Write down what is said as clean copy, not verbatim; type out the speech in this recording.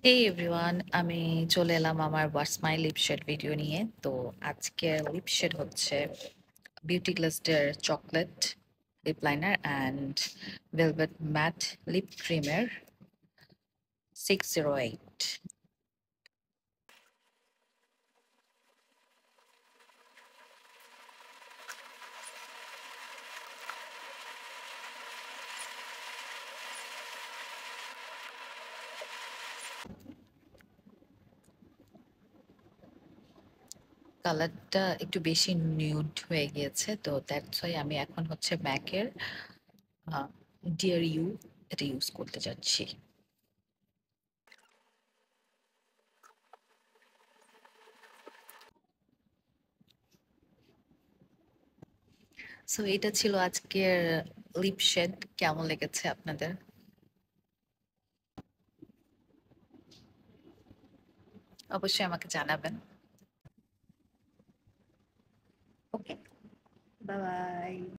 এই এভরিওয়ান, আমি চলে এলাম আমার what's my lip shade video নিয়ে। তো আজকের লিপ শেড হচ্ছে বিউটি গ্লাসের chocolate lip liner and velvet matte lip ক্রিমের 608। কালারটা একটু বেশি নিউড হয়ে গিয়েছে, তো দ্যাটস ওয়াই আমি এখন হচ্ছে ম্যাকের ডিয়ার ইউ এটা ইউজ করতে যাচ্ছি। সো এটা ছিল আজকের লিপ শেড। কেমন লেগেছে আপনাদের? অবশ্যই আমাকে জানাবেন। ওকে, বাই বাই।